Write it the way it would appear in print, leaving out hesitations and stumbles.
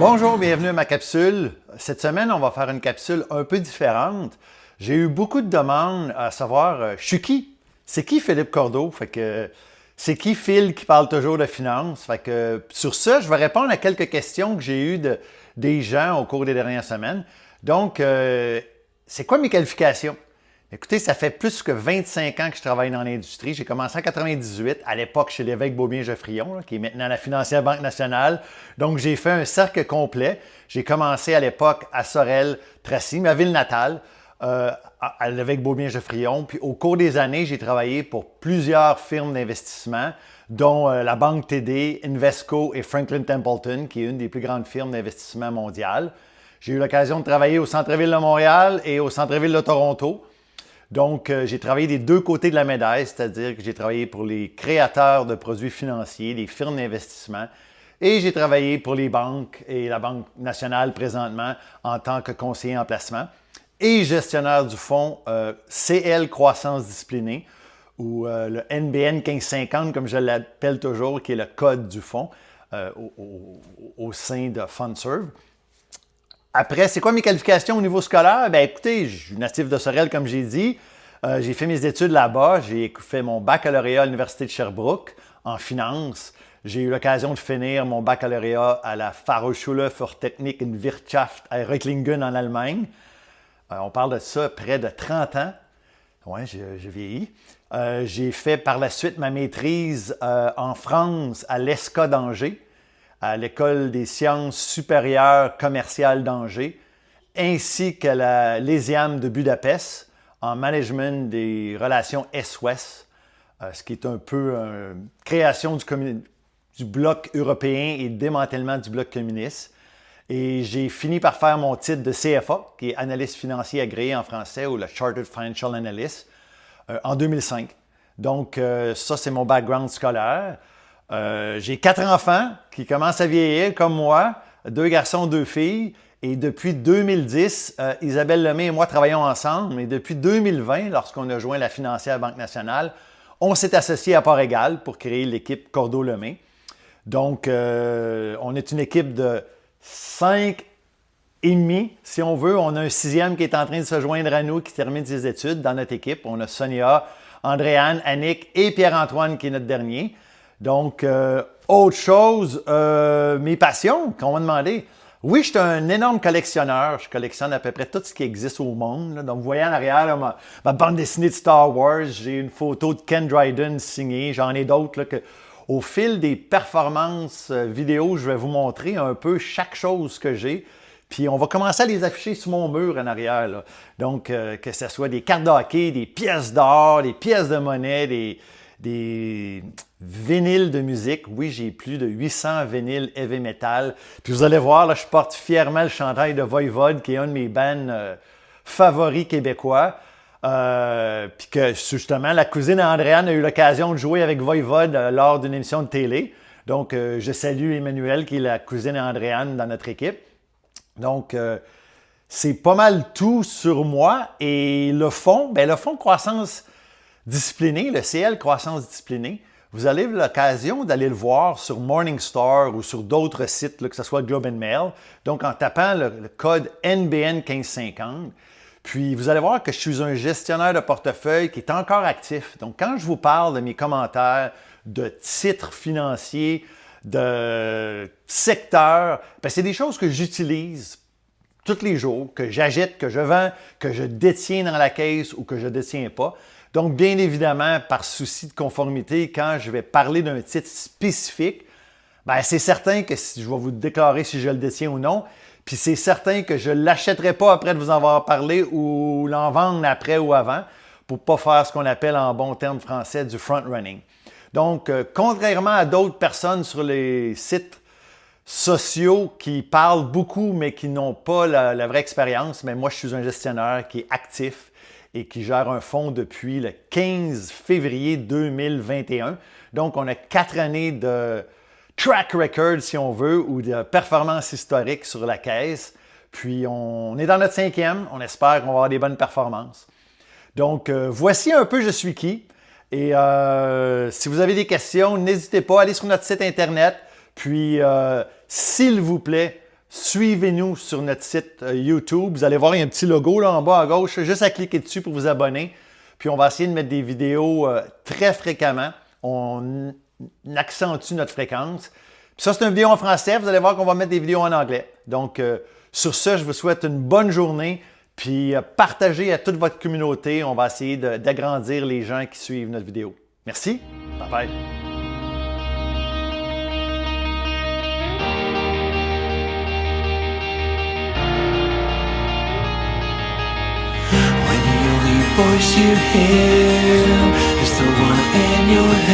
Bonjour, bienvenue à ma capsule. Cette semaine, on va faire une capsule un peu différente. J'ai eu beaucoup de demandes à savoir, je suis qui? C'est qui Philippe Cordeau? C'est qui Phil qui parle toujours de finances? Sur ça, je vais répondre à quelques questions que j'ai eues des gens au cours des dernières semaines. Donc, c'est quoi mes qualifications? Écoutez, ça fait plus que 25 ans que je travaille dans l'industrie. J'ai commencé en 98, à l'époque chez l'évêque Beaubien-Geoffrion, qui est maintenant la financière Banque nationale. Donc, j'ai fait un cercle complet. J'ai commencé à l'époque à Sorel-Tracy, ma ville natale, à l'évêque Beaubien-Geoffrion. Puis, au cours des années, j'ai travaillé pour plusieurs firmes d'investissement, dont la Banque TD, Invesco et Franklin Templeton, qui est une des plus grandes firmes d'investissement mondiales. J'ai eu l'occasion de travailler au centre-ville de Montréal et au centre-ville de Toronto. Donc, j'ai travaillé des deux côtés de la médaille, c'est-à-dire que j'ai travaillé pour les créateurs de produits financiers, les firmes d'investissement, et j'ai travaillé pour les banques et la Banque nationale présentement en tant que conseiller en placement et gestionnaire du fonds CL Croissance Disciplinée, ou le NBN 1550, comme je l'appelle toujours, qui est le code du fonds au sein de FundServe. Après, c'est quoi mes qualifications au niveau scolaire? Bien, écoutez, je suis natif de Sorel, comme j'ai dit. J'ai fait mes études là-bas. J'ai fait mon baccalauréat à l'Université de Sherbrooke en finance. J'ai eu l'occasion de finir mon baccalauréat à la Fachhochschule für Technik und Wirtschaft à Reutlingen en Allemagne. On parle de ça près de 30 ans. Oui, j'ai vieilli. J'ai fait par la suite ma maîtrise en France à l'ESCA d'Angers, à l'École des sciences supérieures commerciales d'Angers, ainsi qu'à l'ESIAM de Budapest, en management des relations Est-Ouest, ce qui est un peu une création du bloc européen et démantèlement du bloc communiste. Et j'ai fini par faire mon titre de CFA, qui est analyste financier agréé en français, ou le Chartered Financial Analyst, en 2005. Donc, ça, c'est mon background scolaire. J'ai 4 enfants qui commencent à vieillir comme moi, 2 garçons, 2 filles. Et depuis 2010, Isabelle Lemay et moi travaillons ensemble. Et depuis 2020, lorsqu'on a joint la financière Banque nationale, on s'est associés à part égale pour créer l'équipe Cordeau-Lemay. Donc, on est une équipe de 5 et demi, si on veut. On a un 6e qui est en train de se joindre à nous, qui termine ses études dans notre équipe. On a Sonia, Andréane, Annick et Pierre-Antoine qui est notre dernier. Donc, autre chose, mes passions qu'on m'a demandé. Oui, je suis un énorme collectionneur. Je collectionne à peu près tout ce qui existe au monde. Là. Donc, vous voyez en arrière là, ma bande dessinée de Star Wars. J'ai une photo de Ken Dryden signée. J'en ai d'autres que, au fil des performances vidéo, je vais vous montrer un peu chaque chose que j'ai. Puis, on va commencer à les afficher sur mon mur en arrière. Là. Donc, que ce soit des cartes de hockey, des pièces d'or, des pièces de monnaie, des vinyles de musique. Oui, j'ai plus de 800 vinyles heavy metal. Puis vous allez voir, là, je porte fièrement le chandail de Voivode, qui est un de mes bands favoris québécois. Puis que justement, la cousine Andréane a eu l'occasion de jouer avec Voivode lors d'une émission de télé. Donc, je salue Emmanuel, qui est la cousine Andréane dans notre équipe. Donc, c'est pas mal tout sur moi. Et le fonds Croissance Discipliné, le CL Croissance Disciplinée, vous avez l'occasion d'aller le voir sur Morningstar ou sur d'autres sites, là, que ce soit Globe and Mail. Donc, en tapant le code NBN 1550, puis vous allez voir que je suis un gestionnaire de portefeuille qui est encore actif. Donc, quand je vous parle de mes commentaires, de titres financiers, de secteurs, c'est des choses que j'utilise tous les jours, que j'achète, que je vends, que je détiens dans la caisse ou que je ne détiens pas. Donc, bien évidemment, par souci de conformité, quand je vais parler d'un titre spécifique, c'est certain que je vais vous déclarer si je le détiens ou non. Puis c'est certain que je ne l'achèterai pas après de vous en avoir parlé ou l'en vendre après ou avant pour ne pas faire ce qu'on appelle en bon terme français du front-running. Donc, contrairement à d'autres personnes sur les sites sociaux qui parlent beaucoup mais qui n'ont pas la vraie expérience, mais moi, je suis un gestionnaire qui est actif et qui gère un fonds depuis le 15 février 2021. Donc, on a 4 années de track record, si on veut, ou de performance historique sur la caisse. Puis, on est dans notre 5e. On espère qu'on va avoir des bonnes performances. Donc, voici un peu je suis qui. Et si vous avez des questions, n'hésitez pas à aller sur notre site Internet. Puis, s'il vous plaît, suivez-nous sur notre site YouTube. Vous allez voir, il y a un petit logo là en bas à gauche, juste à cliquer dessus pour vous abonner. Puis on va essayer de mettre des vidéos très fréquemment. On accentue notre fréquence. Puis ça, c'est une vidéo en français. Vous allez voir qu'on va mettre des vidéos en anglais. Donc, sur ce, je vous souhaite une bonne journée. Puis partagez à toute votre communauté. On va essayer d'agrandir les gens qui suivent notre vidéo. Merci. Bye bye. When the only voice you hear is the one in your head.